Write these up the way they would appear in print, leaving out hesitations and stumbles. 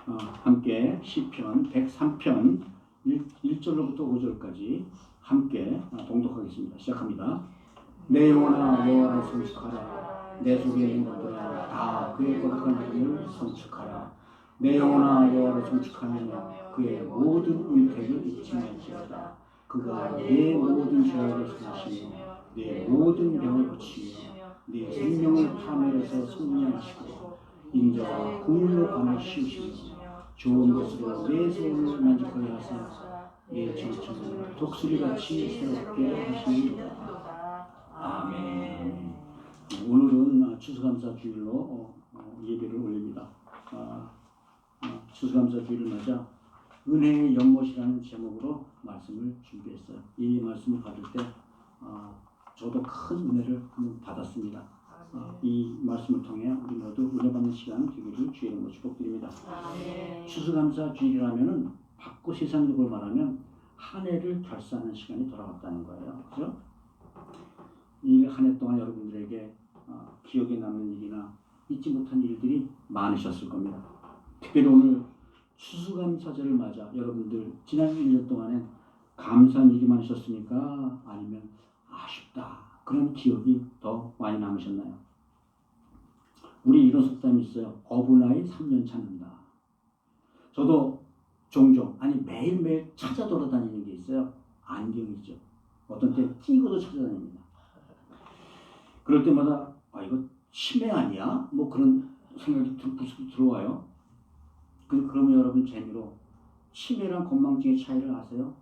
함께 시편 103편 1절로부터 5절까지 함께 봉독하겠습니다. 시작합니다. 내 영혼아 여호와를 성축하라. 내 속에 있는 것들아 다 그의 거룩한 이름을 성축하라. 내 영혼아 여호와를 성축하며 그의 모든 은택을 잊지 말지어다. 그가 네 모든 죄악을 사하시며 네 모든 병을 고치며 네 생명을 파멸해서 승리하시고 인자와 국률로 관을 씌우시며 좋은 것으로 내 소원을 만족하게 하사 내 정체를 독수리같이 새롭게 하시리로다. 아멘. 오늘은 추수감사 주일로 예배를 올립니다. 추수감사 주일을 맞아 은혜의 연못이라는 제목으로 말씀을 준비했어요. 이 말씀을 받을 때 저도 큰 은혜를 받았습니다. 이 말씀을 통해 우리 모두 은혜 받는 시간 되기를 주의 이름으로 축복드립니다. 추수감사 주일이라면은 바꿔 세상적으로 말하면 한 해를 결산하는 시간이 돌아왔다는 거예요. 그렇죠? 이 한 해 동안 여러분들에게 기억에 남는 일이나 잊지 못한 일들이 많으셨을 겁니다. 특별히 오늘 추수감사절을 맞아 여러분들 지난 1년 동안에 감사한 일이 많으셨습니까? 아니면 아쉽다 그런 기억이 더 많이 남으셨나요? 우리 이런 속담이 있어요. 어부나이 3년 찾는다. 저도 종종 아니 매일매일 찾아 돌아다니는 게 있어요. 안경이죠. 어떤 때 끼고도 찾아다닙니다. 그럴 때마다 이거 치매 아니야? 뭐 그런 생각이 들어와요. 그러면 여러분 재미로 치매랑 건망증의 차이를 아세요?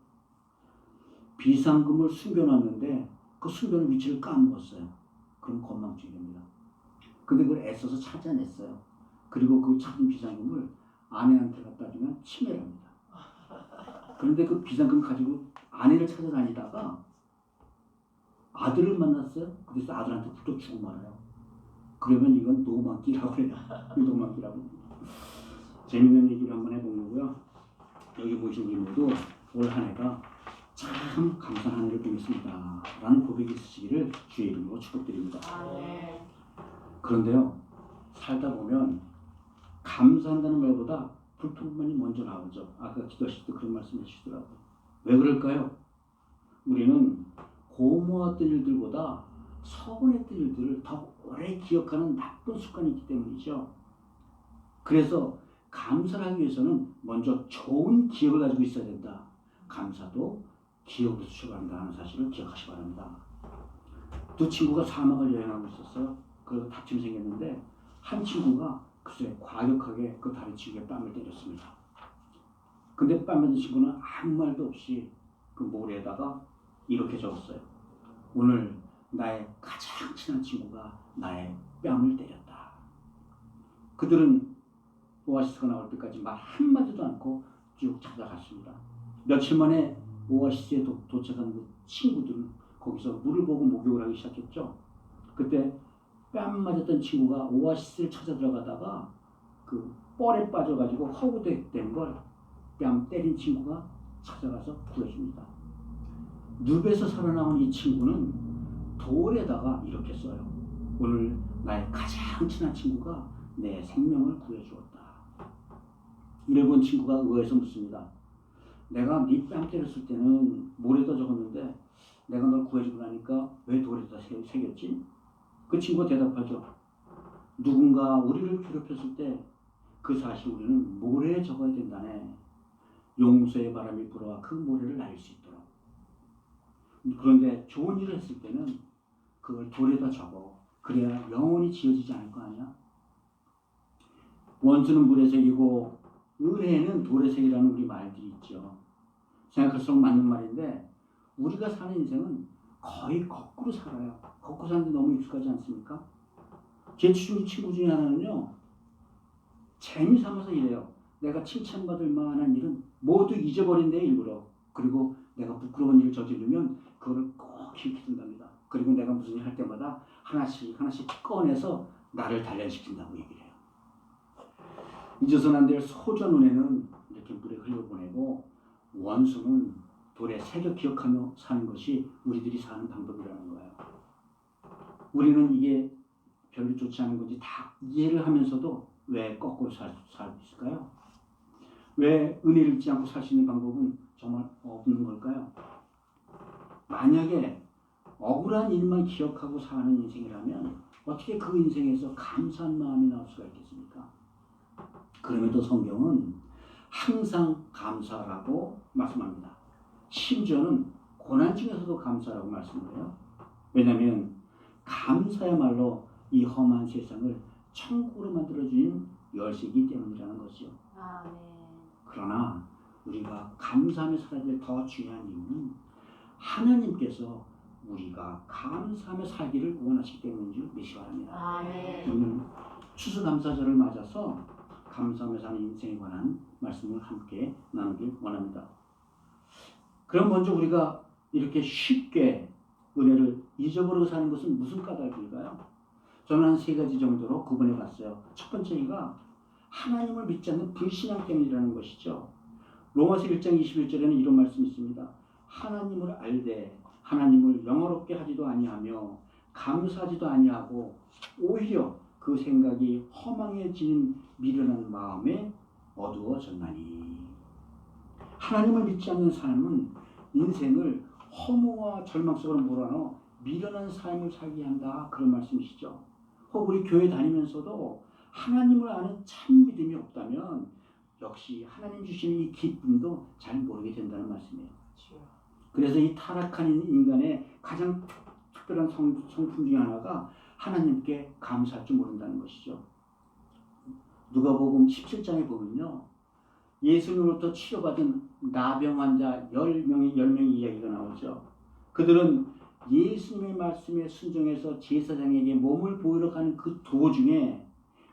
비상금을 숨겨놨는데 그 숨겨놓은 위치를 까먹었어요. 그럼 건망증입니다. 근데 그걸 애써서 찾아냈어요. 그리고 그 찾은 비상금을 아내한테 갖다 주면 치매랍니다. 그런데 그 비상금 가지고 아내를 찾아다니다가 아들을 만났어요. 그래서 아들한테 붙어 죽고 말아요. 그러면 이건 노망기라고 해요. 노망기라고. 재밌는 얘기를 한번 해보려고요. 여기 보신 우리 모두 올 한 해가 참 감사한 한 해를 보냈습니다 라는 고백이 있으시기를 주의 이름으로 축복드립니다. 그런데요, 살다 보면 감사한다는 말보다 불평만이 먼저 나오죠. 아까 기도하실 때 그런 말씀 해주시더라고요. 왜 그럴까요? 우리는 고마웠던 일들보다 서운했던 일들을 더 오래 기억하는 나쁜 습관이 있기 때문이죠. 그래서 감사를 하기 위해서는 먼저 좋은 기억을 가지고 있어야 된다. 감사도 기억으로 출발한다는 사실을 기억하시기 바랍니다. 두 친구가 사막을 여행하고 있었어요. 그래서 다툼이 생겼는데 한 친구가 글쎄 과격하게 그 다른 친구의 뺨을 때렸습니다. 근데 뺨 맞은 친구는 아무 말도 없이 그 모래에다가 이렇게 적었어요. 오늘 나의 가장 친한 친구가 나의 뺨을 때렸다. 그들은 오아시스가 나올 때까지 말 한마디도 않고 쭉 찾아갔습니다. 며칠 만에 오아시스에 도착한 그 친구들은 거기서 물을 보고 목욕을 하기 시작했죠. 그때 뺨 맞았던 친구가 오아시스를 찾아 들어가다가 그 뻘에 빠져가지고 허우된 걸 뺨 때린 친구가 찾아가서 구해줍니다. 늪에서 살아나온 이 친구는 돌에다가 이렇게 써요. 오늘 나의 가장 친한 친구가 내 생명을 구해주었다. 이를 본 친구가 의아해서 묻습니다. 내가 네 뺨 때렸을 때는 모래에다 적었는데 내가 널 구해주고 나니까 왜 돌에다 새겼지? 그 친구가 대답하죠. 누군가 우리를 괴롭혔을 때 그 사실 우리는 모래에 적어야 된다네. 용서의 바람이 불어와 그 모래를 날릴 수 있도록. 그런데 좋은 일을 했을 때는 그걸 돌에다 적어. 그래야 영원히 지워지지 않을 거 아니야? 원수는 물에 새기고 은혜는 돌에 새기라는 우리 말들이 있죠. 생각할수록 맞는 말인데 우리가 사는 인생은 거의 거꾸로 살아요. 거꾸로 사는데 너무 익숙하지 않습니까? 제 친구 중에 하나는요. 재미삼아서 이래요. 내가 칭찬받을 만한 일은 모두 잊어버린대 일부러. 그리고 내가 부끄러운 일을 저지르면 그거를 꼭 기억해둔답니다. 그리고 내가 무슨 일 할 때마다 하나씩 꺼내서 나를 단련시킨다고 얘기를 해요. 잊어서는 안 될 소전 은혜는 이렇게 물에 흘려보내고 원수는 돌에 새겨 기억하며 사는 것이 우리들이 사는 방법이라는 거예요. 우리는 이게 별로 좋지 않은 건지 다 이해를 하면서도 왜 거꾸로 살 수 있을까요? 왜 은혜를 잊지 않고 살 수 있는 방법은 정말 없는 걸까요? 만약에 억울한 일만 기억하고 사는 인생이라면 어떻게 그 인생에서 감사한 마음이 나올 수가 있겠습니까? 그럼에도 성경은 항상 감사라고 말씀합니다. 심지어는 고난 중에서도 감사라고 말씀을 해요. 왜냐하면 감사야말로 이 험한 세상을 천국으로 만들어주는 열쇠이기 때문이라는 것이죠. 아멘. 그러나 우리가 감사하며 살아야 될 더 중요한 이유는 하나님께서 우리가 감사하며 살기를 원하시기 때문인 줄 믿으시기 바랍니다. 아멘. 오늘 추수감사절을 맞아서 감사하며 사는 인생에 관한 말씀을 함께 나누길 원합니다. 그럼 먼저 우리가 이렇게 쉽게 은혜를 잊어버리고 사는 것은 무슨 까닭일까요? 저는 한 3가지 정도로 구분해 봤어요. 첫 번째가 하나님을 믿지 않는 불신앙 때문이라는 것이죠. 로마서 1장 21절에는 이런 말씀이 있습니다. 하나님을 알되 하나님을 영화롭게 하지도 아니하며 감사하지도 아니하고 오히려 그 생각이 허망해지는 미련한 마음에 어두워졌나니. 하나님을 믿지 않는 사람은 인생을 허무와 절망 속으로 몰아넣어 미련한 삶을 살게 한다, 그런 말씀이시죠. 혹 우리 교회 다니면서도 하나님을 아는 참 믿음이 없다면 역시 하나님 주시는 이 기쁨도 잘 모르게 된다는 말씀이에요. 그래서 이 타락한 인간의 가장 특별한 성품 중에 하나가 하나님께 감사할 줄 모른다는 것이죠. 누가복음 17장에 보면요, 예수님으로부터 치료받은 나병 환자 10명의 이야기가 나오죠. 그들은 예수님의 말씀에 순종해서 제사장에게 몸을 보이러 가는 그 도중에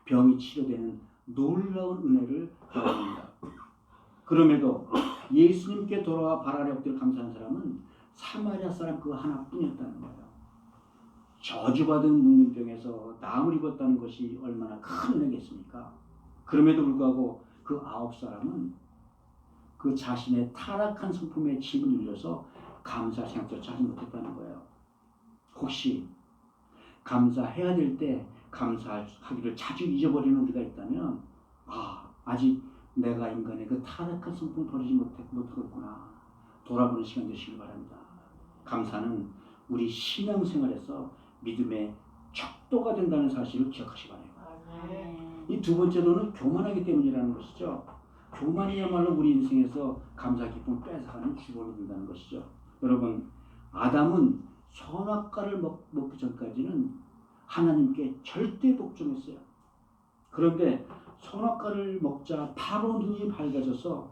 병이 치료되는 놀라운 은혜를 받았습니다. 그럼에도 예수님께 돌아와 발 아래 엎드려 감사한 사람은 사마리아 사람 그 하나뿐이었다는 거예요. 저주받은 문둥병에서 나음을 입었다는 것이 얼마나 큰 은혜겠습니까? 그럼에도 불구하고 그 9사람은 그 자신의 타락한 성품에 짐을 눌려서 감사 생각조차 하지 못했다는 거예요. 혹시 감사해야 될 때 감사하기를 자주 잊어버리는 우리가 있다면 아직 내가 인간의 그 타락한 성품을 버리지 못하겠구나, 돌아보는 시간 되시길 바랍니다. 감사는 우리 신앙생활에서 믿음의 척도가 된다는 사실을 기억하시기 바랍니다. 이 두 번째로는 교만하기 때문이라는 것이죠. 교만이야말로 우리 인생에서 감사 기쁨을 뺏어가는 주범이 된다는 것이죠. 여러분, 아담은 선악과를 먹기 전까지는 하나님께 절대 복종했어요. 그런데 선악과를 먹자 바로 눈이 밝아져서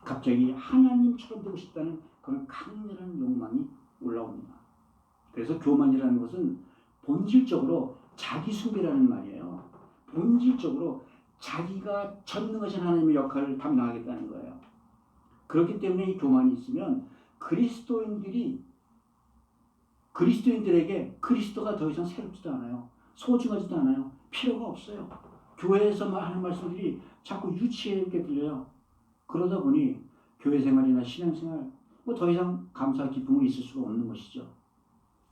갑자기 하나님처럼 되고 싶다는 그런 강렬한 욕망이 올라옵니다. 그래서 교만이라는 것은 본질적으로 자기 숭배라는 말이에요. 본질적으로 자기가 전능하신 하나님의 역할을 담당하겠다는 거예요. 그렇기 때문에 이 교만이 있으면 그리스도인들에게 그리스도가 더 이상 새롭지도 않아요. 소중하지도 않아요. 필요가 없어요. 교회에서 하는 말씀들이 자꾸 유치하게 들려요. 그러다 보니 교회 생활이나 신앙생활 더 이상 감사 기쁨이 있을 수가 없는 것이죠.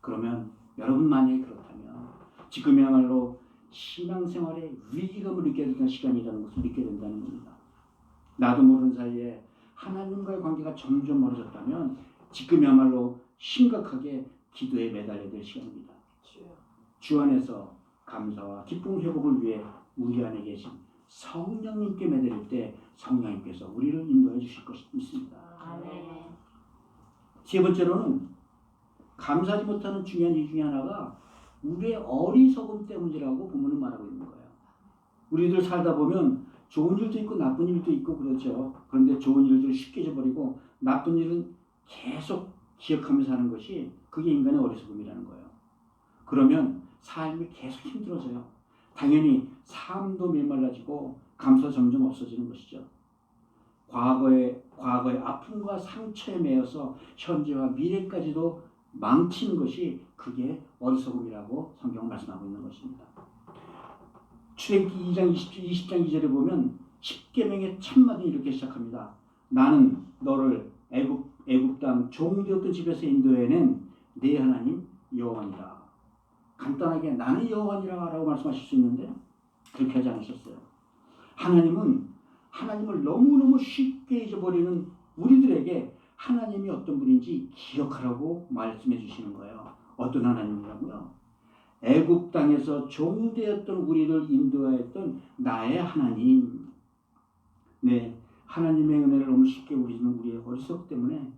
그러면 여러분 만약에 그렇다면 지금이야말로 신앙생활에 위기감을 느껴야 되는 시간이라는 것을 믿게 된다는 겁니다. 나도 모르는 사이에 하나님과의 관계가 점점 멀어졌다면 지금이야말로 심각하게 기도에 매달려야 될 시간입니다. 주 안에서 감사와 기쁨 회복을 위해 우리 안에 계신 성령님께 매달릴 때 성령님께서 우리를 인도해 주실 것이 있습니다. 아멘. 세 번째로는 감사하지 못하는 중요한 이유 중에 하나가 우리의 어리석음 때문이라고 본문은 말하고 있는 거예요. 우리들 살다 보면 좋은 일도 있고 나쁜 일도 있고 그렇죠. 그런데 좋은 일들을 쉽게 잊어버리고 나쁜 일은 계속 기억하면서 사는 것이 그게 인간의 어리석음이라는 거예요. 그러면 삶이 계속 힘들어져요. 당연히 삶도 메말라지고 감사가 점점 없어지는 것이죠. 과거의 아픔과 상처에 매여서 현재와 미래까지도 망치는 것이 그게 어리석음이라고 성경은 말씀하고 있는 것입니다. 출애굽기 2장 20장 2절에 보면 10계명의 첫 마디는 이렇게 시작합니다. 나는 너를 애굽 땅 종되었던 집에서 인도해낸 네 하나님 여호와니라. 간단하게 나는 여호와니라 라고 말씀하실 수 있는데 그렇게 하지 않으셨어요. 하나님은 하나님을 너무너무 쉽게 잊어버리는 우리들에게 하나님이 어떤 분인지 기억하라고 말씀해 주시는 거예요. 어떤 하나님이라고요? 애굽 땅에서 종되었던 우리를 인도하였던 나의 하나님. 네, 하나님의 은혜를 너무 쉽게 우리는 우리의 어리석 때문에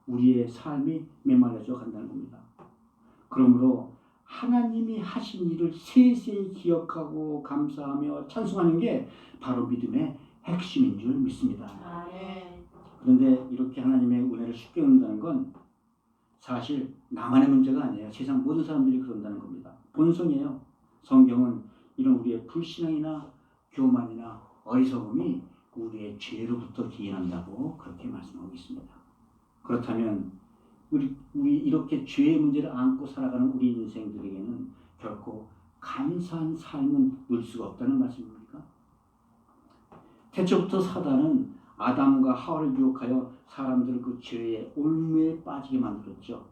우리의 삶이 메말라져 간다는 겁니다. 그러므로 하나님이 하신 일을 세세히 기억하고 감사하며 찬송하는 게 바로 믿음의 핵심인 줄 믿습니다. 그런데 이렇게 하나님의 은혜를 쉽게 얻는다는 건 사실 나만의 문제가 아니에요. 세상 모든 사람들이 그런다는 겁니다. 본성이에요. 성경은 이런 우리의 불신앙이나 교만이나 어리석음이 우리의 죄로부터 기인한다고 그렇게 말씀하고 있습니다. 그렇다면 우리 이렇게 죄의 문제를 안고 살아가는 우리 인생들에게는 결코 감사한 삶은 늘 수가 없다는 말씀입니까? 태초부터 사단은 아담과 하와를 유혹하여 사람들을 그 죄의 올무에 빠지게 만들었죠.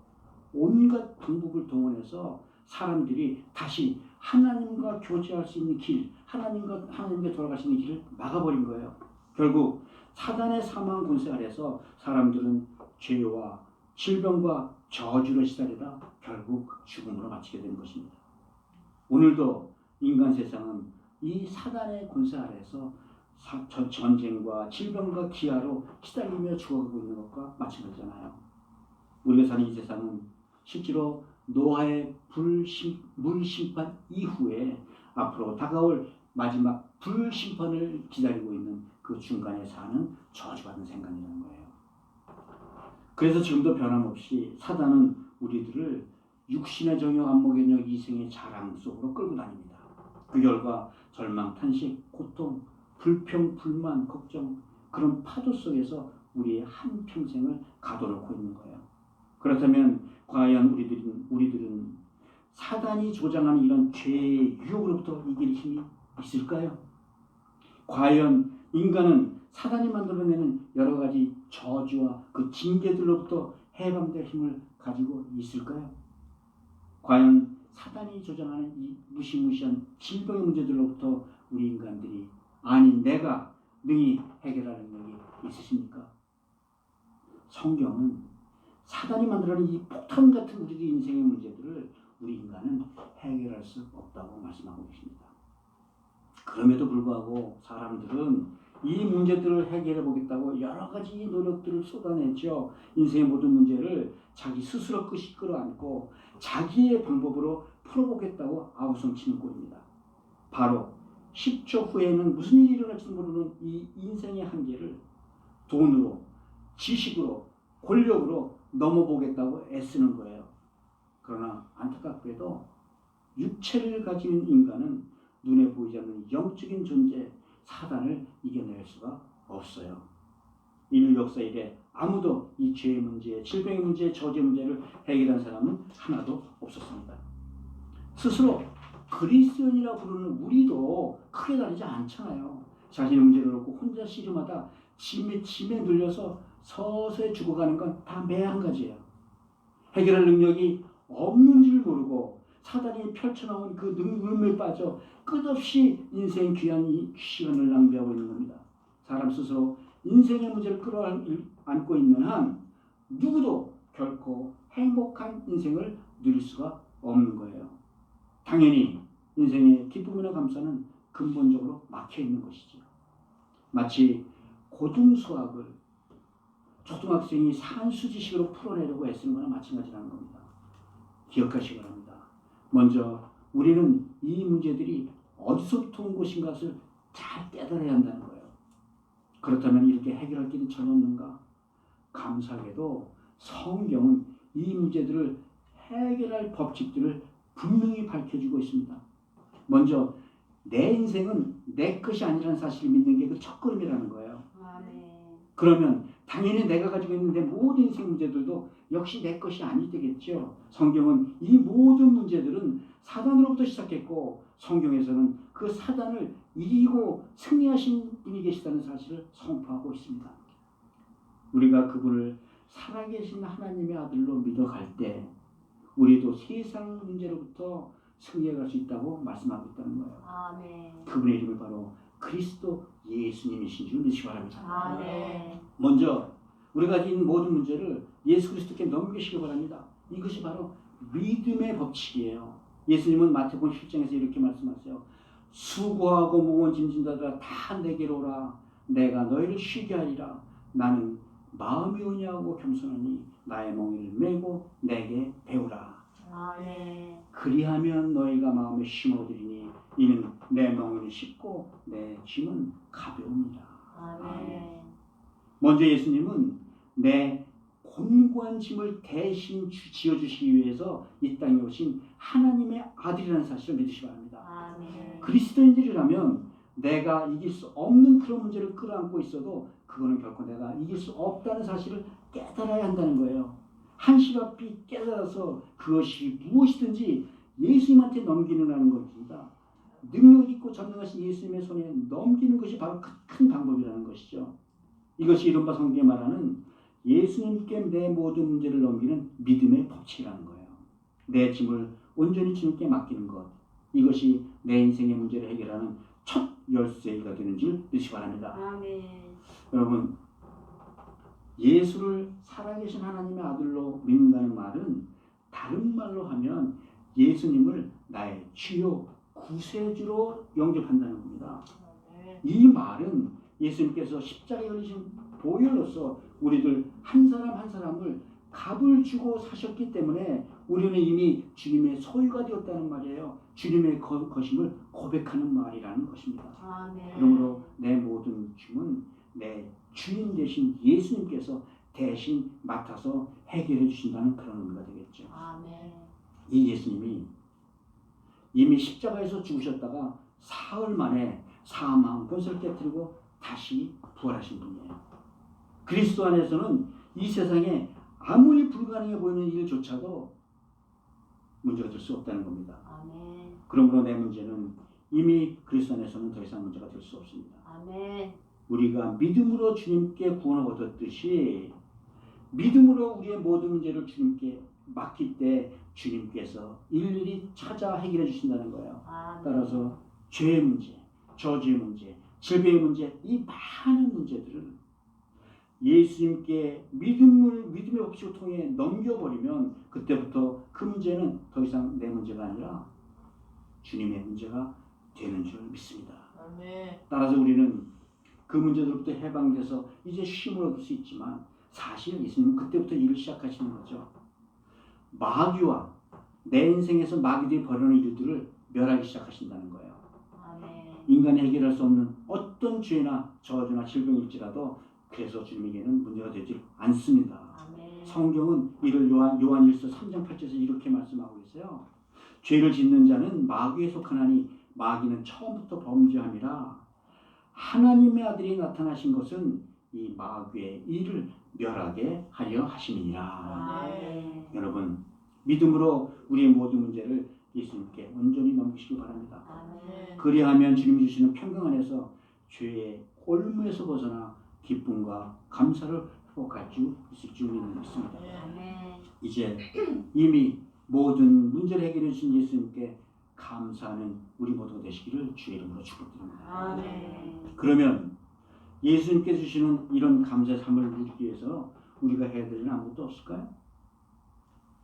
온갖 방법을 동원해서 사람들이 다시 하나님과 교제할 수 있는 길, 하나님께 돌아갈 수 있는 길을 막아버린 거예요. 결국 사단의 사망 권세 아래서 사람들은 죄와 질병과 저주를 시달리다 결국 죽음으로 마치게 된 것입니다. 오늘도 인간 세상은 이 사단의 권세 아래서 전쟁과 질병과 기아로 시달리며 죽어가고 있는 것과 마찬가지잖아요. 우리가 사는 이 세상은 실제로 노아의 물심판 이후에 앞으로 다가올 마지막 불심판을 기다리고 있는 그 중간에 사는 저주받은 생각이라는 거예요. 그래서 지금도 변함없이 사단은 우리들을 육신의 정욕, 안목의 정욕, 이생의 자랑 속으로 끌고 다닙니다. 그 결과 절망, 탄식, 고통, 불평, 불만, 걱정 그런 파도 속에서 우리의 한평생을 가둬놓고 있는 거예요. 그렇다면 과연 우리들은 사단이 조장하는 이런 죄의 유혹으로부터 이길 힘이 있을까요? 과연 인간은 사단이 만들어내는 여러 가지 저주와 그 징계들로부터 해방될 힘을 가지고 있을까요? 과연 사단이 조장하는 이 무시무시한 질병의 문제들로부터 우리 인간들이 아니 내가 능히 해결할 능력이 있으십니까? 성경은 사단이 만들어낸 이 폭탄 같은 우리 인생의 문제들을 우리 인간은 해결할 수 없다고 말씀하고 계십니다. 그럼에도 불구하고 사람들은 이 문제들을 해결해 보겠다고 여러 가지 노력들을 쏟아냈죠. 인생의 모든 문제를 자기 스스로 끌어안고 자기의 방법으로 풀어보겠다고 아우성치는 꼴입니다. 바로 10초 후에는 무슨 일이 일어날지도 모르는 이 인생의 한계를 돈으로, 지식으로, 권력으로 넘어보겠다고 애쓰는 거예요. 그러나 안타깝게도 육체를 가진 인간은 눈에 보이지 않는 영적인 존재, 사단을 이겨낼 수가 없어요. 인류 역사 이래 아무도 이 죄의 문제, 질병의 문제, 저주의 문제를 해결한 사람은 하나도 없었습니다. 스스로 그리스도인이라고 부르는 우리도 크게 다르지 않잖아요. 자신의 문제를 놓고 혼자 씨름하다 짐에 눌려서 서서히 죽어가는 건 다 매 한 가지예요. 해결할 능력이 없는 줄 모르고 사단이 펼쳐놓은 그 울음에 빠져 끝없이 인생 귀한 이 시간을 낭비하고 있는 겁니다. 사람 스스로 인생의 문제를 끌어안고 있는 한 누구도 결코 행복한 인생을 누릴 수가 없는 거예요. 당연히 인생의 기쁨이나 감사는 근본적으로 막혀 있는 것이죠. 마치 고등수학을 초등학생이 산수지식으로 풀어내려고 애쓰는 거나 마찬가지라는 겁니다. 기억하시기 바랍니다. 먼저 우리는 이 문제들이 어디서부터 온 것인가를 잘 깨달아야 한다는 거예요. 그렇다면 이렇게 해결할 길은 전혀 없는가? 감사하게도 성경은 이 문제들을 해결할 법칙들을 분명히 밝혀주고 있습니다. 먼저 내 인생은 내 것이 아니라는 사실을 믿는 게 그 첫걸음이라는 거예요. 그러면 당연히 내가 가지고 있는 내 모든 인생 문제들도 역시 내 것이 아니 되겠죠. 성경은 이 모든 문제들은 사단으로부터 시작했고 성경에서는 그 사단을 이기고 승리하신 분이 계시다는 사실을 선포하고 있습니다. 우리가 그분을 살아계신 하나님의 아들로 믿어갈 때 우리도 세상 문제로부터 승리해갈 수 있다고 말씀하고 있다는 거예요. 아멘. 그분의 이름이 바로 그리스도 예수님이신 줄 믿으시기 바랍니다. 아멘. 먼저 우리가 가진 모든 문제를 예수 그리스도께 넘기시기 바랍니다. 이것이 바로 믿음의 법칙이에요. 예수님은 마태복음 7장에서 이렇게 말씀하세요. 수고하고 무거운 짐진 자들아 다 내게로 오라. 내가 너희를 쉬게 하리라. 나는 마음이 온유하고 겸손하니 나의 멍에를 메고 내게 배우라. 아멘. 그리하면 너희가 마음에 쉼을 얻으리니 이는 내 멍에는 쉽고 내 짐은 가벼웁니다. 아멘. 먼저 예수님은 내 곤고한 짐을 대신 지어주시기 위해서 이 땅에 오신 하나님의 아들이라는 사실을 믿으시기 바랍니다. 아멘. 그리스도인들이라면 내가 이길 수 없는 그런 문제를 끌어안고 있어도 그거는 결코 내가 이길 수 없다는 사실을 깨달아야 한다는 거예요. 한시바삐 깨달아서 그것이 무엇이든지 예수님한테 넘기는 겁니다. 능력 있고 전능하신 예수님의 손에 넘기는 것이 바로 큰 방법이라는 것이죠. 이것이 이른바 성경에 말하는 예수님께 내 모든 문제를 넘기는 믿음의 법칙이라는 거예요. 내 짐을 온전히 주님께 맡기는 것. 이것이 내 인생의 문제를 해결하는 첫 열쇠가 되는 줄 믿으시기 바랍니다. 아멘. 여러분, 예수를 살아계신 하나님의 아들로 믿는다는 말은 다른 말로 하면 예수님을 나의 주요 구세주로 영접한다는 겁니다. 이 말은 예수님께서 십자가에 걸리신 보혈로서 우리들 한 사람 한 사람을 값을 주고 사셨기 때문에 우리는 이미 주님의 소유가 되었다는 말이에요. 주님의 것임을 고백하는 말이라는 것입니다. 아멘. 그러므로 내 모든 짐은 내 주인 되신 예수님께서 대신 맡아서 해결해 주신다는 그런 의미가 되겠죠. 아멘. 이 예수님이 이미 십자가에서 죽으셨다가 사흘 만에 사망 권세를 깨뜨리고 다시 부활하신 분이에요. 그리스도 안에서는 이 세상에 아무리 불가능해 보이는 일조차도 문제가 될 수 없다는 겁니다. 아멘. 그러므로 내 문제는 이미 그리스도 안에서는 더 이상 문제가 될 수 없습니다. 아멘. 우리가 믿음으로 주님께 구원을 얻었듯이 믿음으로 우리의 모든 문제를 주님께 맡길 때 주님께서 일일이 찾아 해결해 주신다는 거예요. 아멘. 따라서 죄의 문제, 저주의 문제, 질병의 문제, 이 많은 문제들을 예수님께 믿음의 법칙을 통해 넘겨버리면 그때부터 그 문제는 더 이상 내 문제가 아니라 주님의 문제가 되는 줄 믿습니다. 아멘. 따라서 우리는 그 문제들부터 해방돼서 이제 쉼을 얻을 수 있지만 사실 예수님은 그때부터 일을 시작하시는 거죠. 마귀와 내 인생에서 마귀들이 벌여놓은 일들을 멸하기 시작하신다는 거예요. 아멘. 인간이 해결할 수 없는 어떤 죄나 저주나 질병일지라도 그래서 주님에게는 문제가 되지 않습니다. 아멘. 성경은 이를 요한일서 3장 8절에서 이렇게 말씀하고 있어요. 죄를 짓는 자는 마귀에 속하나니 마귀는 처음부터 범죄함이라 하나님의 아들이 나타나신 것은 이 마귀의 일을 멸하게 하려 하심이니라. 아멘. 여러분, 믿음으로 우리의 모든 문제를 예수님께 온전히 넘기시기 바랍니다. 아멘. 그리하면 주님이 주시는 평강 안에서 죄의 꼴무에서 벗어나 기쁨과 감사를 회복할 수 있을 줄 믿습니다. 아멘. 이제 이미 모든 문제를 해결해 주신 예수님께 감사하는 우리 모두가 되시기를 주의 이름으로 축복드립니다. 아멘. 그러면 예수님께 주시는 이런 감사의 삶을 누리기 위해서 우리가 해야 될 일은 아무것도 없을까요?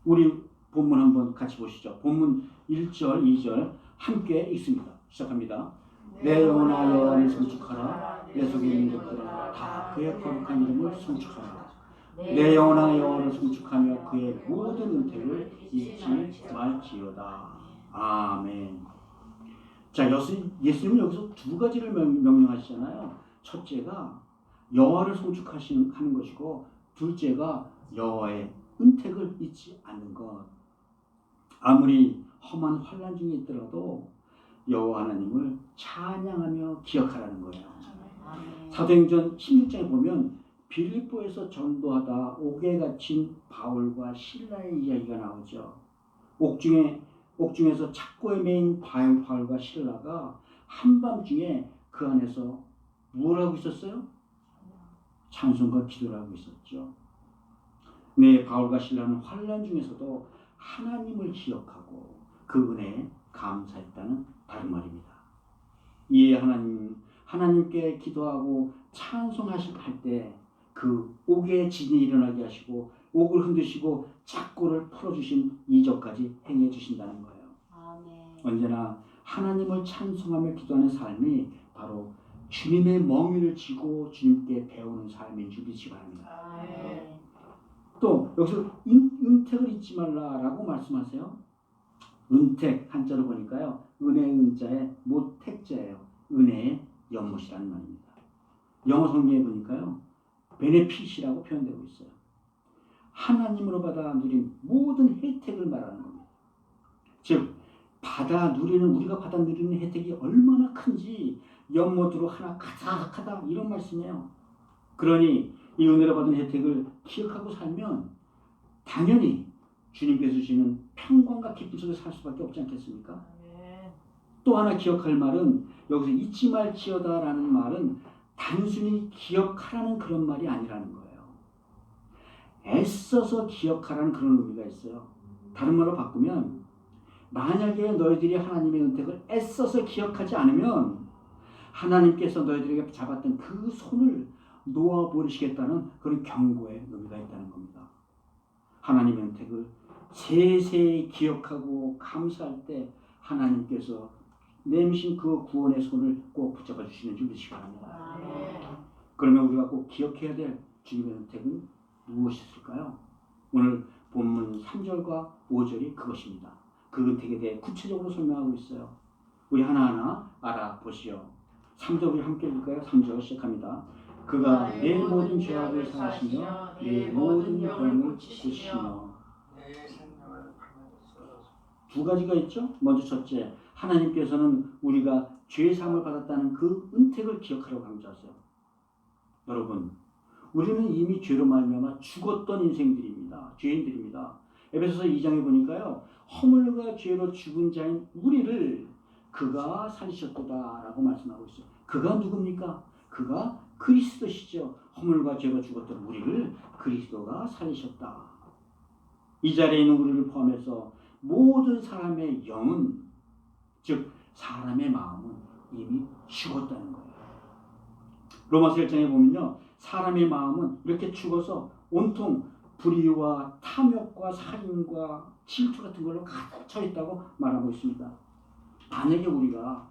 우리 본문 한번 같이 보시죠. 본문 1절, 2절 함께 읽습니다. 시작합니다. 내 영혼아 여호와를 송축하라. 내 속에 있는 것들아 다 그의 거룩한 이름을 송축하라. 내 영혼아 여호와를 송축하며 그의 모든 은혜를 잊지 말지어다. 아멘. 자, 예수님은 여기서 두 가지를 명령하시잖아요. 첫째가 여호와를 송축하는 것이고 둘째가 여호와의 은택을 잊지 않는 것. 아무리 험한 환난 중에 있더라도 여호와 하나님을 찬양하며 기억하라는 거예요. 아멘. 사도행전 16장에 보면 빌립보에서 전도하다 옥에 갇힌 바울과 실라의 이야기가 나오죠. 옥중에서 착고에 매인 바울과 실라가 한밤중에 그 안에서 뭘 하고 있었어요? 찬송과 기도를 하고 있었죠. 네, 바울과 실라는 환난 중에서도 하나님을 기억하고 그 은혜에 감사했다는 다른 말입니다. 이에 하나님께 기도하고 찬송하실 때 그 옥의 진이 일어나게 하시고 옥을 흔드시고 착고를 풀어주신 이적까지 행해 주신다는 거예요. 아멘. 언제나 하나님을 찬송하며 기도하는 삶이 바로 주님의 멍에를 쥐고 주님께 배우는 삶인 줄 믿으시기 바랍니다. 아멘. 또 여기서 은택을 잊지 말라라고 말씀하세요. 은택 한자로 보니까요. 은혜의 은자에 모택자예요. 은혜의 연못이라는 말입니다. 영어 성경에 보니까요. 베네핏이라고 표현되고 있어요. 하나님으로 받아 누린 모든 혜택을 말하는 겁니다. 즉 우리가 받아 누리는 혜택이 얼마나 큰지 연못으로 하나 가득하다 이런 말씀이에요. 그러니 이 은혜를 받은 혜택을 기억하고 살면 당연히 주님께서 주시는 평강과 기쁨 속에 살 수밖에 없지 않겠습니까? 또 하나 기억할 말은 여기서 잊지 말지어다라는 말은 단순히 기억하라는 그런 말이 아니라는 거예요. 애써서 기억하라는 그런 의미가 있어요. 다른 말로 바꾸면 만약에 너희들이 하나님의 은택을 애써서 기억하지 않으면 하나님께서 너희들에게 잡았던 그 손을 놓아버리시겠다는 그런 경고의 의미가 있다는 겁니다. 하나님의 은택을 세세히 기억하고 감사할 때 하나님께서 내미신 그 구원의 손을 꼭 붙잡아 주시는 줄 믿으시기 바랍니다. 아멘. 그러면 우리가 꼭 기억해야 될 주님의 은택은 무엇이었을까요? 오늘 본문 3절과 5절이 그것입니다. 그 은택에 대해 구체적으로 설명하고 있어요. 우리 하나하나 알아보시오. 3절 우리 함께 읽을까요? 3절 시작합니다. 그가 내 모든 죄악을 사하시며 내 모든 병을 고치시며. 두 가지가 있죠. 먼저 첫째, 하나님께서는 우리가 죄사함을 받았다는 그 은택을 기억하라고 강조하세요. 여러분, 우리는 이미 죄로 말미암아 죽었던 인생들입니다. 죄인들입니다. 에베소서 2장에 보니까요. 허물과 죄로 죽은 자인 우리를 그가 살리셨도다라고 말씀하고 있어요. 그가 누굽니까? 그가 그리스도시죠. 허물과 죄로 죽었던 우리를 그리스도가 살리셨다. 이 자리에 있는 우리를 포함해서 모든 사람의 영은, 즉 사람의 마음은 이미 죽었다는 거예요. 로마서 1장에 보면요. 사람의 마음은 이렇게 죽어서 온통 불의와 탐욕과 살인과 질투 같은 걸로 가득 차 있다고 말하고 있습니다. 만약에 우리가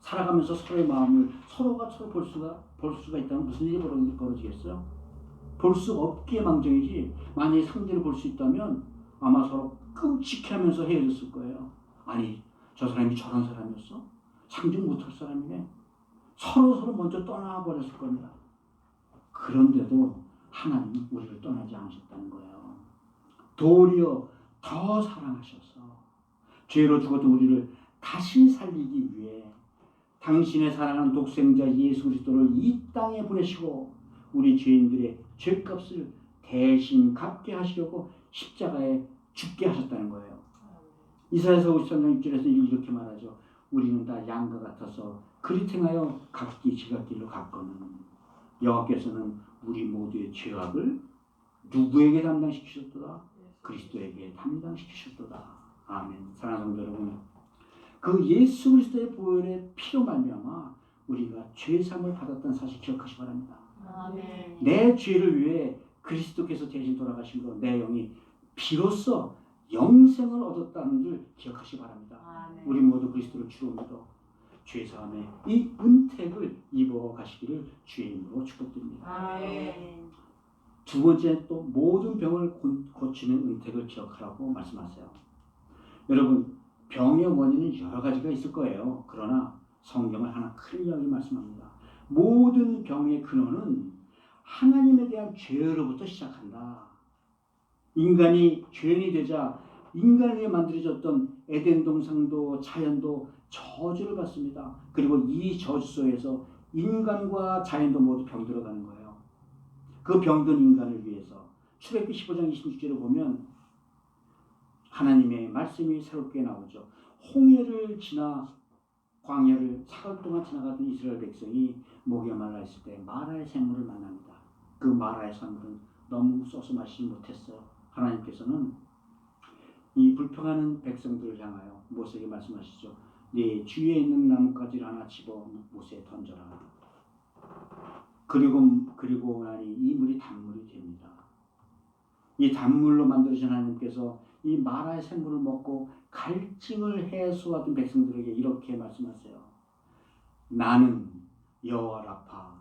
살아가면서 서로의 마음을 서로가 서로 볼 수가 있다면 무슨 일이 벌어지겠어요? 볼 수 없기에 망정이지. 만약에 상대를 볼 수 있다면 아마 서로 끔찍해하면서 헤어졌을 거예요. 아니 저 사람이 저런 사람이었어? 상종 못할 사람이네. 서로 먼저 떠나버렸을 겁니다. 그런데도 하나님은 우리를 떠나지 않으셨다는 거예요. 도리어 더 사랑하셔서 죄로 죽었던 우리를 다시 살리기 위해 당신의 사랑하는 독생자 예수 그리스도를 이 땅에 보내시고 우리 죄인들의 죄값을 대신 갚게 하시려고 십자가에 죽게 하셨다는 거예요. 이사야서 53장 6절에서 이렇게 말하죠. 우리는 다 양과 같아서 그리 행하여 각기 지각길로 갔거늘 여호와께서는 우리 모두의 죄악을 누구에게 담당시키셨도다? 그리스도에게 담당시키셨도다. 아멘. 사랑하는 성도 여러분, 그 예수 그리스도의 보혈의 피로 말미암아 우리가 죄사함을 받았다는 사실 기억하시기 바랍니다. 아멘. 내 죄를 위해 그리스도께서 대신 돌아가심으로 내 영이 비로소 영생을 얻었다는 줄 기억하시기 바랍니다. 아멘. 우리 모두 그리스도를 주로 믿어 죄사함의 이 은택을 입어가시기를 주의 이름으로 축복드립니다. 아멘. 두 번째 또 모든 병을 고치는 은택을 기억하라고 말씀하세요. 여러분, 병의 원인은 여러 가지가 있을 거예요. 그러나 성경을 하나 클리어하게 말씀합니다. 모든 병의 근원은 하나님에 대한 죄로부터 시작한다. 인간이 죄인이 되자 인간을 위해 만들어졌던 에덴 동산도 자연도 저주를 받습니다. 그리고 이 저주 속에서 인간과 자연도 모두 병들어가는 거예요. 그 병든 인간을 위해서 출애굽기 15장 26절에 보면 하나님의 말씀이 새롭게 나오죠. 홍해를 지나 광야를 사흘 동안 지나가던 이스라엘 백성이 목이 말라 있을 때 마라의 샘물을 만납니다. 그 마라의 샘물은 너무 써서 마시지 못했어요. 하나님께서는 이 불평하는 백성들을 향하여 모세에게 말씀하시죠. 네 주위에 있는 나뭇가지를 하나 집어 못에 던져라. 그리고 나니 이 물이 단물이 됩니다. 이 단물로 만들어진 하나님께서 이 마라의 샘물을 먹고 갈증을 해소하던 백성들에게 이렇게 말씀하세요. 나는 여호와 라파,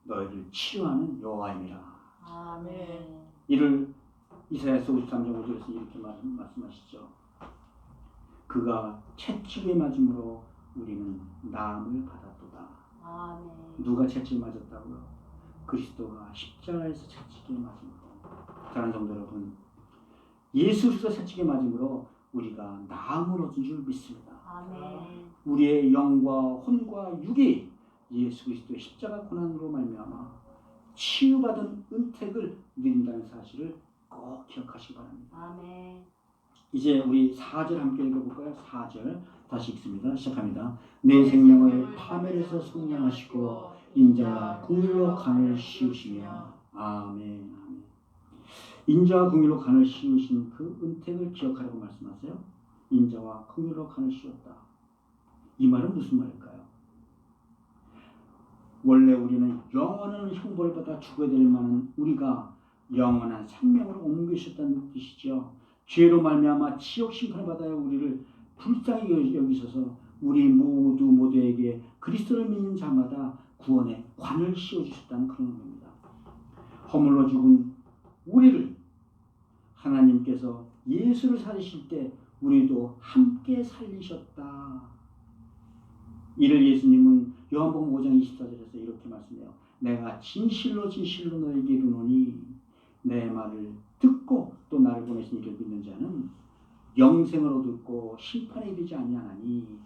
너희를 치유하는 여호와임이라. 아멘. 이를 이사야서 53장 5절에서 이렇게 말씀하시죠. 그가 채찍에 맞음으로 우리는 나음을 받았도다. 아멘. 누가 채찍 맞았다고요? 그리스도가 십자가에서 채찍에 맞음으로. 사랑하는 성도 여러분, 예수 그리스도 채찍에 맞음으로 우리가 나음을 얻은 줄 믿습니다. 아멘. 우리의 영과 혼과 육이 예수 그리스도의 십자가 고난으로 말미암아 치유받은 은택을 누린다는 사실을 꼭 기억하시기 바랍니다. 아멘. 이제 우리 4절 함께 읽어볼까요? 4절 다시 읽습니다. 시작합니다. 내 생명을 파멸에서 속량하시고 인자와 긍휼로 간을 씌우시며. 아멘. 아멘. 인자와 긍휼로 간을 씌우신 그 은택을 기억하라고 말씀하세요. 인자와 긍휼로 간을 씌웠다. 이 말은 무슨 말일까요? 원래 우리는 영원한 형벌을 받아 죽어야 될 만한 우리가 영원한 생명으로 옮기셨다는 뜻이죠. 죄로 말미암아 지옥 심판을 받아야 우리를 불쌍히 여기셔서 우리 모두에게 그리스도를 믿는 자마다 구원의 관을 씌워주셨다는 그런 의미입니다. 허물로 죽은 우리를 하나님께서 예수를 살리실 때 우리도 함께 살리셨다. 이를 예수님은 요한복음 5장 24절에서 이렇게 말씀해요. 내가 진실로 진실로 너에게 이르노니 내 말을 듣고 또 나를 보내신 이를 믿는 자는 영생을 얻고 심판에 이르지 아니하나니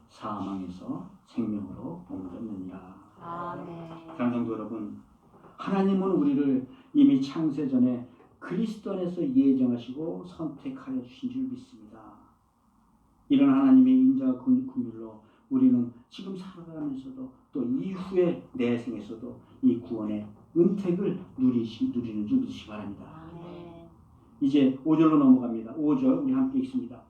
사망에서 생명으로 옮겼느니라. 아멘. 사랑하는 성도 여러분, 하나님은 우리를 이미 창세 전에 그리스도 안에서 예정하시고 선택하여 주신 줄 믿습니다. 이런 하나님의 인자와 긍휼로 우리는 지금 살아가면서도 또 이후의 내 생에서도 이 구원의 은택을 누리는 줄 믿으시기 바랍니다. 아멘. 이제 5절로 넘어갑니다. 5절 우리 함께 읽습니다.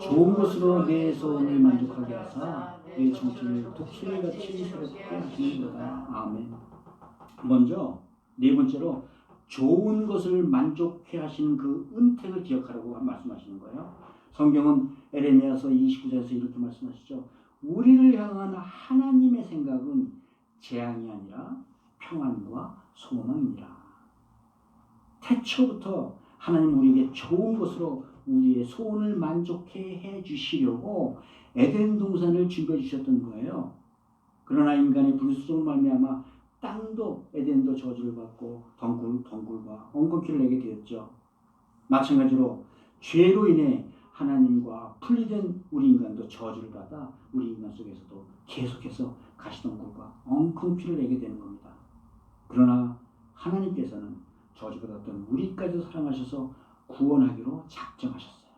좋은 것으로 내 소원을 만족하게 하사 내 정신을 독수리같이 새롭게 하시는도다. 아멘. 먼저 네 번째로 좋은 것을 만족해 하시는 그 은택을 기억하라고 말씀하시는 거예요. 성경은 에레미야서 29장에서 이렇게 말씀하시죠. 우리를 향한 하나님의 생각은 재앙이 아니라 평안과 소망이니라. 태초부터 하나님 우리에게 좋은 것으로 우리의 소원을 만족해 해 주시려고 에덴 동산을 준비해 주셨던 거예요. 그러나 인간의 불순종을 말미암아 땅도 에덴도 저주를 받고 덩굴과 엉겅퀴를 내게 되었죠. 마찬가지로 죄로 인해 하나님과 분리된 우리 인간도 저주를 받아 우리 인간 속에서도 계속해서 가시덩굴과 엉겅퀴를 내게 되는 겁니다. 그러나 하나님께서는 저주받았던 우리까지도 사랑하셔서 구원하기로 작정하셨어요.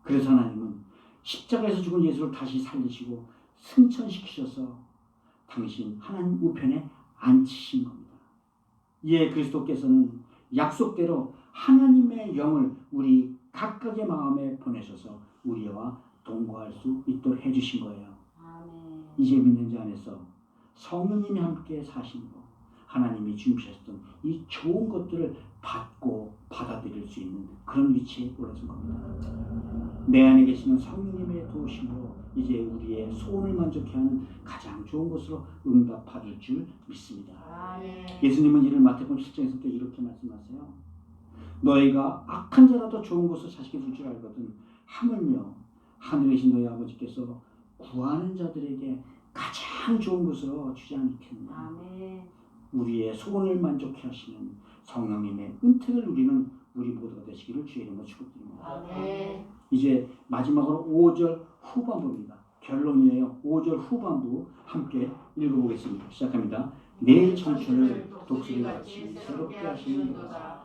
그래서 하나님은 십자가에서 죽은 예수를 다시 살리시고 승천시키셔서 당신 하나님 우편에 앉히신 겁니다. 이에 그리스도께서는 약속대로 하나님의 영을 우리 각각의 마음에 보내셔서 우리와 동거할 수 있도록 해주신 거예요. 아멘. 이제 믿는 자 안에서 성령님이 함께 사시고 하나님이 준비하셨던 이 좋은 것들을 받고 받아들일 수 있는 그런 위치에 올라선 겁니다. 내 안에 계시는 성령님의 도우심으로 이제 우리의 소원을 만족해 하는 가장 좋은 것으로 응답받을 줄 믿습니다. 아멘. 예수님은 이를 마태복음 7장에서 또 이렇게 말씀하세요. 너희가 악한 자라도 좋은 것을 자식에 줄 줄 알거든 하물며 하늘에 계신 너희 아버지께서 구하는 자들에게 가장 좋은 것으로 주지 않겠느냐. 아멘. 우리의 소원을 만족해 하시는 성령님의 은택을 누리는 우리 모두가 되시기를 주의 이름으로 축복드립니다. 아멘. 이제 마지막으로 5절 후반부입니다. 결론이에요. 5절 후반부 함께 읽어보겠습니다. 시작합니다. 내 청춘을 독수리같이 새롭게 하시는도다.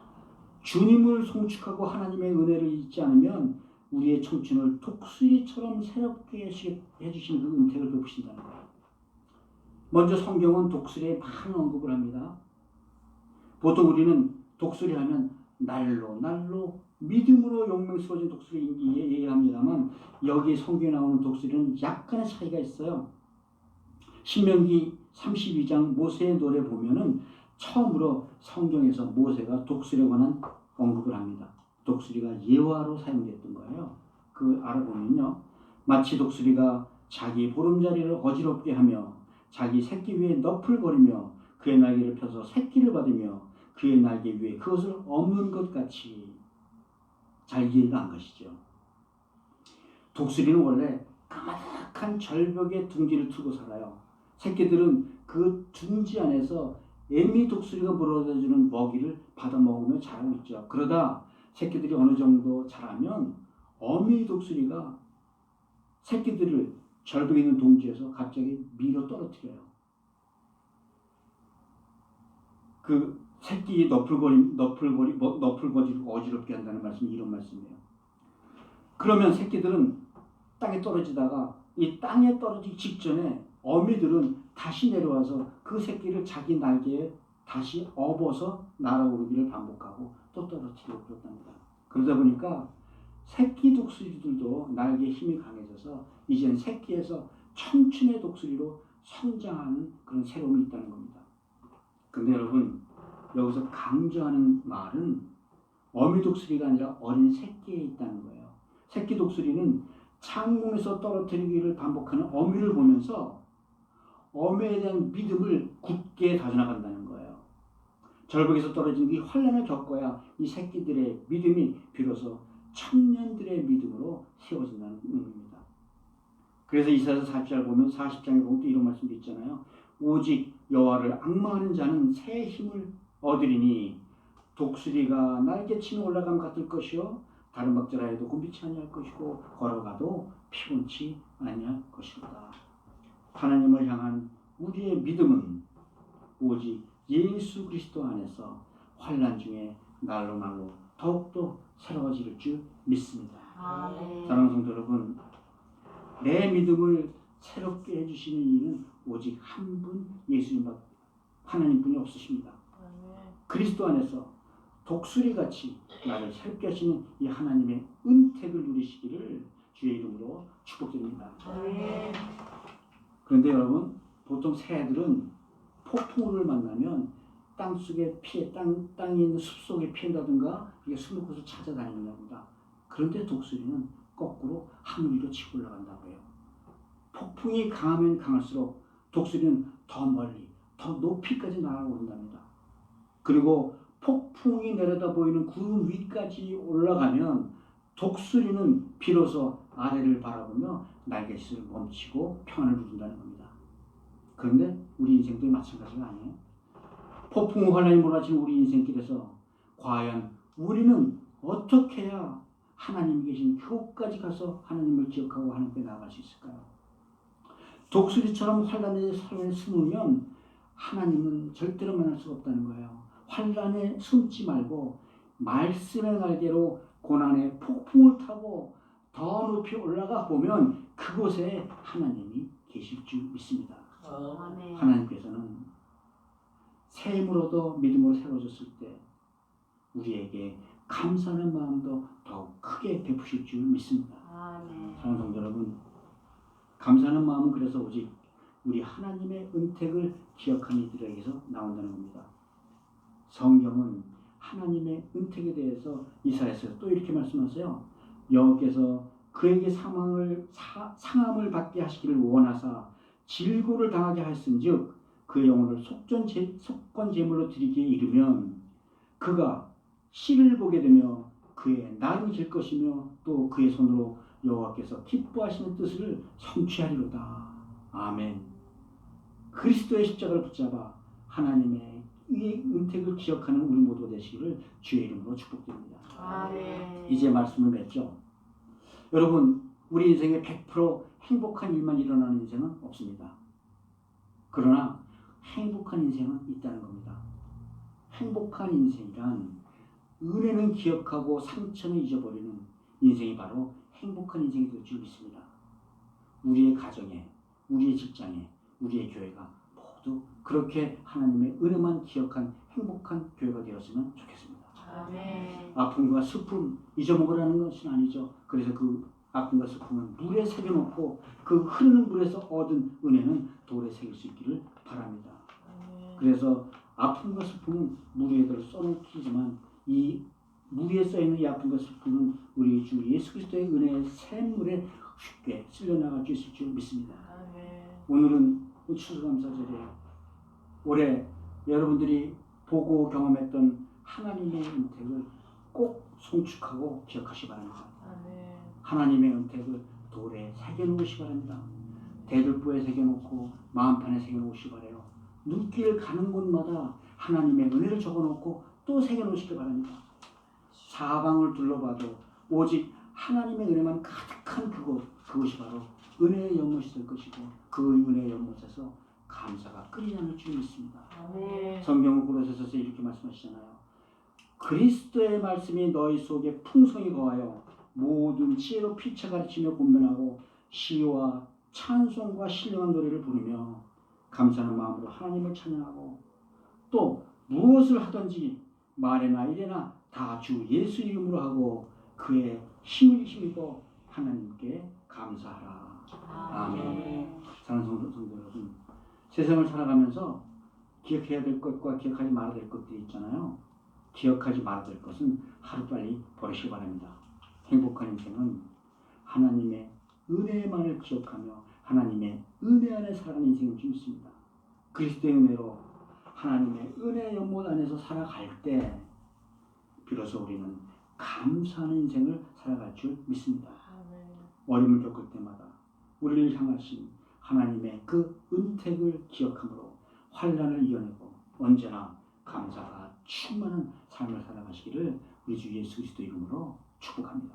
주님을 송축하고 하나님의 은혜를 잊지 않으면 우리의 청춘을 독수리처럼 새롭게 해주시는 그 은택을 베푸신다는 거예요. 먼저 성경은 독수리의 많은 언급을 합니다. 보통 우리는 독수리 하면 날로 믿음으로 용맹스러워진 독수리 얘기합니다만 여기 성경에 나오는 독수리는 약간의 차이가 있어요. 신명기 32장 모세의 노래 보면은 처음으로 성경에서 모세가 독수리에 관한 언급을 합니다. 독수리가 예화로 사용됐던 거예요. 그 알아보면요. 마치 독수리가 자기 보름자리를 어지럽게 하며 자기 새끼 위에 너풀거리며 그의 날개를 펴서 새끼를 받으며 그의 날개 위에 그것을 엎는 것 같이 잘 이해가 한 것이죠. 독수리는 원래 까마득한 절벽에 둥지를 틀고 살아요. 새끼들은 그 둥지 안에서 애미 독수리가 물어다주는 먹이를 받아 먹으며 자라고 있죠. 그러다 새끼들이 어느 정도 자라면 어미 독수리가 새끼들을 절벽에 있는 동지에서 갑자기 밀어 떨어뜨려요. 그 새끼의 너풀거리를 어지럽게 한다는 말씀이 이런 말씀이에요. 그러면 새끼들은 땅에 떨어지다가 이 땅에 떨어지기 직전에 어미들은 다시 내려와서 그 새끼를 자기 날개에 다시 업어서 날아오르기를 반복하고 또 떨어뜨리고 그렇답니다. 그러다 보니까 새끼 독수리들도 날개에 힘이 강해져서 이젠 새끼에서 청춘의 독수리로 성장하는 그런 새로움이 있다는 겁니다. 근데 여러분 여기서 강조하는 말은 어미 독수리가 아니라 어린 새끼에 있다는 거예요. 새끼 독수리는 창문에서 떨어뜨리기를 반복하는 어미를 보면서 어미에 대한 믿음을 굳게 다져나간다는 거예요. 절벽에서 떨어진 이 환난을 겪어야 이 새끼들의 믿음이 비로소 청년들의 믿음으로 세워진다는 의미입니다. 그래서 이사야서 40장 보면 40장에 보면 또 이런 말씀도 있잖아요. 오직 여호와를 앙망하는 자는 새 힘을 얻으리니 독수리가 날개치며 올라감 같을 것이요 다른 박자라에도 곤비치 아니할 것이고 걸어가도 피곤치 아니할 것이다. 하나님을 향한 우리의 믿음은 오직 예수 그리스도 안에서 환난 중에 날로 날로 더욱더 새로워질 줄 믿습니다. 사랑하는 성도 여러분, 내 믿음을 새롭게 해주시는 이는 오직 한 분 예수님 하나님뿐이 없으십니다. 그리스도 안에서 독수리같이 나를 새롭게 하시는 이 하나님의 은택을 누리시기를 주의 이름으로 축복드립니다. 그런데 여러분, 보통 새들은 폭풍우를 만나면 땅속에 땅에 있는 숲속에 피한다든가 숨을 곳을 찾아다니는 겁니다. 그런데 독수리는 거꾸로 하늘 위로 치고 올라간다고 해요. 폭풍이 강하면 강할수록 독수리는 더 멀리, 더 높이까지 날아오른답니다. 그리고 폭풍이 내려다 보이는 구름 위까지 올라가면 독수리는 비로소 아래를 바라보며 날갯짓을 멈추고 평안을 누린다는 겁니다. 그런데 우리 인생도 마찬가지가 아니에요. 폭풍 환난이 몰아치는 우리 인생길에서 과연 우리는 어떻게 해야 하나님이 계신 그곳까지 가서 하나님을 기억하고 하나님께 나아갈 수 있을까요? 독수리처럼 환난의 삶에 숨으면 하나님은 절대로 만날 수가 없다는 거예요. 환난에 숨지 말고 말씀의 날개로 고난의 폭풍을 타고 더 높이 올라가 보면 그곳에 하나님이 계실 줄 믿습니다. 하나님께서는 새 힘으로도 믿음으로 세워졌을 때 우리에게 감사하는 마음도 더욱 크게 베푸실 줄 믿습니다. 사랑하는 성도 여러분, 감사하는 마음은 그래서 오직 우리 하나님의 은택을 기억하는 이들에게서 나온다는 겁니다. 성경은 하나님의 은택에 대해서 이사야서에서 또 이렇게 말씀하세요. 여호와께서 그에게 상함을 받게 하시기를 원하사 질고를 당하게 하였은즉 그의 영혼을 속건 제물로 드리기에 이르면 그가 씨를 보게 되며 그의 날이 길 것이며 또 그의 손으로 여호와께서 기뻐하시는 뜻을 성취하리로다. 아멘. 그리스도의 십자가를 붙잡아 하나님의 이 은택을 기억하는 우리 모두가 되시기를 주의 이름으로 축복드립니다. 아멘. 이제 말씀을 맺죠. 여러분, 우리 인생에 100% 행복한 일만 일어나는 인생은 없습니다. 그러나 행복한 인생은 있다는 겁니다. 행복한 인생이란 은혜는 기억하고 상처는 잊어버리는 인생이 바로 행복한 인생이 될 줄 믿습니다. 우리의 가정에, 우리의 직장에, 우리의 교회가 모두 그렇게 하나님의 은혜만 기억한 행복한 교회가 되었으면 좋겠습니다. 아멘. 아픔과 슬픔 잊어먹으라는 것은 아니죠. 그래서 그 아픔과 슬픔은 물에 새겨놓고 그 흐르는 물에서 얻은 은혜는 돌에 새길 수 있기를 바랍니다. 그래서 아픔과 슬픔은 물 위에다 써놓기지만 이 물 위에 써있는 이 아픔과 슬픔은 우리 주 예수 그리스도의 은혜의 샘물에 쉽게 쓸려나갈 수 있을 줄 믿습니다. 오늘은 추수감사절이에요. 올해 여러분들이 보고 경험했던 하나님의 은택을 꼭 송축하고 기억하시기 바랍니다. 하나님의 은택을 돌에 새겨놓으시기 바랍니다. 대들보에 새겨놓고 마음판에 새겨놓으시기 바라요. 눈길 가는 곳마다 하나님의 은혜를 적어놓고 또 새겨놓으시기 바랍니다. 사방을 둘러봐도 오직 하나님의 은혜만 가득한 그것이 바로 은혜의 연못이 될 것이고 그 은혜의 연못에서 감사가 끓이지 않을 줄 믿습니다. 성경은 고로새서서 이렇게 말씀하시잖아요. 그리스도의 말씀이 너희 속에 풍성히 거하여 모든 지혜로 피차 가르치며 권면하고 시와 찬송과 신령한 노래를 부르며 감사하는 마음으로 하나님을 찬양하고 또 무엇을 하든지 말이나 일이나 다 주 예수 이름으로 하고 그의 힘을 힘입어 하나님께 감사하라. 아멘. 사랑하는 성도 여러분, 세상을 살아가면서 기억해야 될 것과 기억하지 말아야 될 것들이 있잖아요. 기억하지 말아야 될 것은 하루빨리 버리시기 바랍니다. 행복한 인생은 하나님의 은혜만을 기억하며 하나님의 은혜 안에 살아가는 인생인 줄 믿습니다. 그리스도의 은혜로 하나님의 은혜 연못 안에서 살아갈 때 비로소 우리는 감사하는 인생을 살아갈 줄 믿습니다. 어려움을 겪을 때마다 우리를 향하신 하나님의 그 은택을 기억함으로 환난을 이겨내고 언제나 감사가 충만한 삶을 살아가시기를 우리 주 예수 그리스도 이름으로 축복합니다.